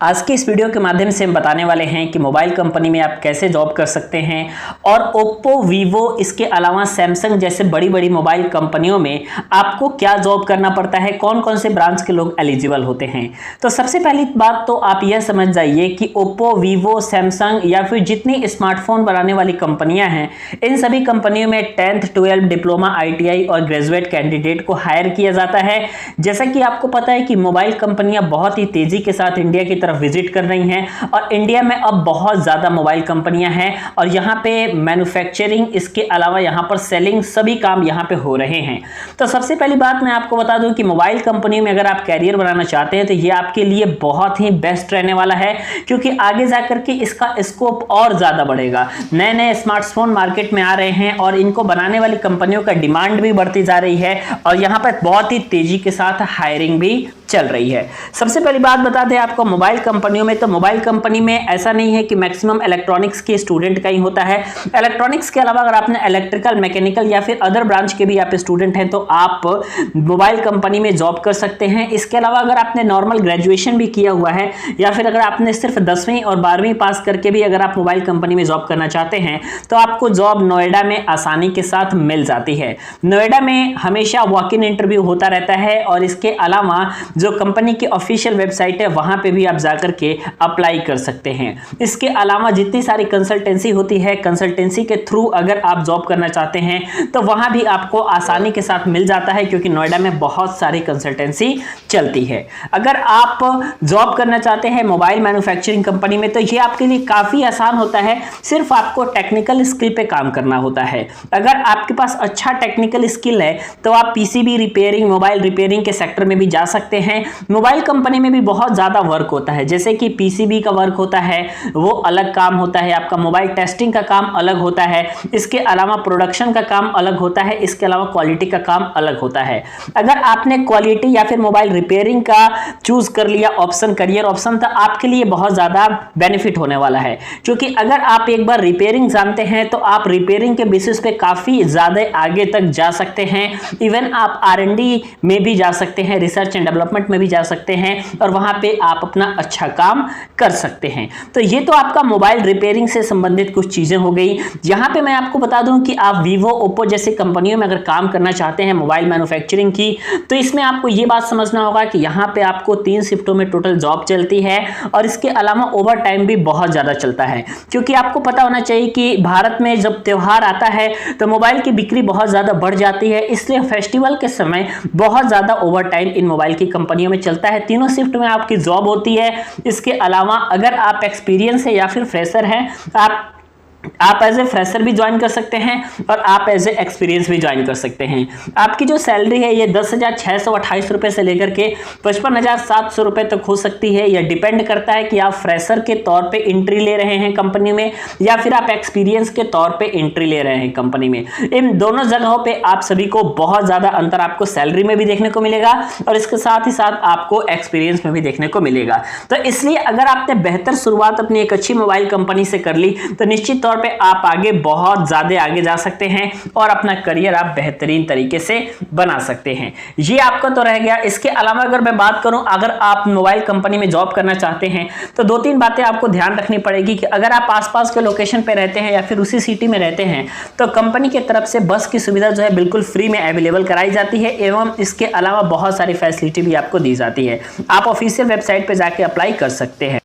आज के इस वीडियो के माध्यम से हम बताने वाले हैं कि मोबाइल कंपनी में आप कैसे जॉब कर सकते हैं और ओप्पो, वीवो, इसके अलावा सैमसंग जैसे बड़ी बड़ी मोबाइल कंपनियों में आपको क्या जॉब करना पड़ता है, कौन कौन से ब्रांच के लोग एलिजिबल होते हैं। तो सबसे पहली बात तो आप यह समझ जाइए कि ओप्पो, वीवो, सैमसंग या फिर जितनी स्मार्टफोन बनाने वाली कंपनियां हैं, इन सभी कंपनियों में 10th 12 डिप्लोमा, ITI और ग्रेजुएट कैंडिडेट को हायर किया जाता है। जैसा कि आपको पता है कि मोबाइल कंपनियां बहुत ही तेजी के साथ इंडिया की तरफ विजिट कर रही हैं और इंडिया में अब बहुत ज्यादा मोबाइल कंपनियां हैं और यहां पे मैन्युफैक्चरिंग, इसके अलावा यहां पर सेलिंग, सभी काम यहां पे हो रहे हैं। तो सबसे पहली बात मैं आपको बता दूं कि मोबाइल कंपनी में अगर आप कैरियर बनाना चाहते हैं तो ये आपके लिए बहुत ही बेस्ट रहने वाला है, क्योंकि आगे जाकर के इसका स्कोप और ज्यादा बढ़ेगा। नए नए स्मार्टफोन मार्केट में आ रहे हैं और इनको बनाने वाली कंपनियों का डिमांड भी बढ़ती जा रही है और यहां पर बहुत ही तेजी के साथ हायरिंग भी चल रही है। सबसे पहली बात बता दें आपको मोबाइल कंपनियों में, तो मोबाइल कंपनी में ऐसा नहीं है कि मैक्सिमम इलेक्ट्रॉनिक्स के स्टूडेंट का ही होता है। इलेक्ट्रॉनिक्स के अलावा अगर आपने इलेक्ट्रिकल, मैकेनिकल या फिर अदर ब्रांच के भी आप स्टूडेंट हैं तो आप मोबाइल कंपनी में जॉब कर सकते हैं। इसके अलावा अगर आपने नॉर्मल ग्रेजुएशन भी किया हुआ है या फिर अगर आपने सिर्फ 10वीं और 12वीं पास करके भी अगर आप मोबाइल कंपनी में जॉब करना चाहते हैं तो आपको जॉब नोएडा में आसानी के साथ मिल जाती है। नोएडा में हमेशा वॉक इन इंटरव्यू होता रहता है और इसके अलावा जो कंपनी की ऑफिशियल वेबसाइट है वहां पे भी आप जाकर के अप्लाई कर सकते हैं। इसके अलावा जितनी सारी कंसल्टेंसी होती है, कंसल्टेंसी के थ्रू अगर आप जॉब करना चाहते हैं तो वहां भी आपको आसानी के साथ मिल जाता है, क्योंकि नोएडा में बहुत सारी कंसल्टेंसी चलती है। अगर आप जॉब करना चाहते हैं मोबाइल मैन्युफैक्चरिंग कंपनी में तो ये आपके लिए काफी आसान होता है, सिर्फ आपको टेक्निकल स्किल पे काम करना होता है। अगर आपके पास अच्छा टेक्निकल स्किल है तो आप पीसीबी रिपेयरिंग, मोबाइल रिपेयरिंग के सेक्टर में भी जा सकते हैं। मोबाइल कंपनी में भी बहुत ज्यादा वर्क होता है, जैसे कि पीसीबी का वर्क होता है वो अलग काम होता है, आपका मोबाइल टेस्टिंग का काम अलग होता है, इसके अलावा प्रोडक्शन का काम अलग होता है, इसके अलावा क्वालिटी का काम अलग होता है। अगर आपने क्वालिटी या फिर मोबाइल रिपेयरिंग का चूज कर लिया ऑप्शन, करियर ऑप्शन, तो आपके लिए बहुत ज्यादा बेनिफिट होने वाला है, क्योंकि अगर आप एक बार रिपेयरिंग जानते हैं तो आप रिपेयरिंग के बेसिस पे काफी ज्यादा आगे तक जा सकते हैं। इवन आप R&D में भी जा सकते हैं, रिसर्च एंड डेवलपमेंट में भी जा सकते हैं और वहां पे आप अपना अच्छा काम कर सकते हैं। तो ये तो आपका मोबाइल रिपेयरिंग से संबंधित कुछ चीजें हो गई। यहां पे मैं आपको बता दूं कि आप वीवो, ओप्पो जैसे कंपनियों में अगर काम करना चाहते हैं मोबाइल मैन्युफैक्चरिंग की, तो इसमें आपको ये बात समझना होगा कि यहां पे आपको 3 शिफ्टों में टोटल जॉब चलती है और इसके अलावा ओवर टाइम भी बहुत ज्यादा चलता है, क्योंकि आपको पता होना चाहिए कि भारत में जब त्योहार आता है तो मोबाइल की बिक्री बहुत ज्यादा बढ़ जाती है, इसलिए फेस्टिवल के समय बहुत ज्यादा ओवर टाइम इन मोबाइल की कंपनियों में चलता है। तीनों शिफ्ट में आपकी जॉब होती है। इसके अलावा अगर आप एक्सपीरियंस है या फिर फ्रेशर हैं, आप एज ए फ्रेशर भी ज्वाइन कर सकते हैं और आप एज ए एक्सपीरियंस भी ज्वाइन कर सकते हैं। आपकी जो सैलरी है ये 10,628 रुपए से लेकर के 55,700 रुपए तक हो सकती है। यह डिपेंड करता है कि आप फ्रेशर के तौर पे एंट्री ले रहे हैं कंपनी में या फिर आप एक्सपीरियंस के तौर पे एंट्री ले रहे हैं कंपनी में। इन दोनों जगहों पे आप सभी को बहुत ज्यादा अंतर आपको सैलरी में भी देखने को मिलेगा और इसके साथ ही साथ आपको एक्सपीरियंस में भी देखने को मिलेगा। तो इसलिए अगर आपने बेहतर शुरुआत अपनी एक अच्छी मोबाइल कंपनी से कर ली तो निश्चित तौर पे आप आगे बहुत ज्यादा आगे जा सकते हैं और अपना करियर आप बेहतरीन तरीके से बना सकते हैं। ये आपका तो रह गया। इसके अलावा अगर मैं बात करूं, अगर आप मोबाइल कंपनी में जॉब करना चाहते हैं तो 2-3 बातें आपको ध्यान रखनी पड़ेगी कि अगर आप आसपास के लोकेशन पे रहते हैं या फिर उसी सिटी में रहते हैं तो कंपनी की तरफ से बस की सुविधा जो है बिल्कुल फ्री में अवेलेबल कराई जाती है एवं इसके अलावा बहुत सारी फैसिलिटी भी आपको दी जाती है। आप ऑफिशियल वेबसाइट पे जाके अप्लाई कर सकते हैं।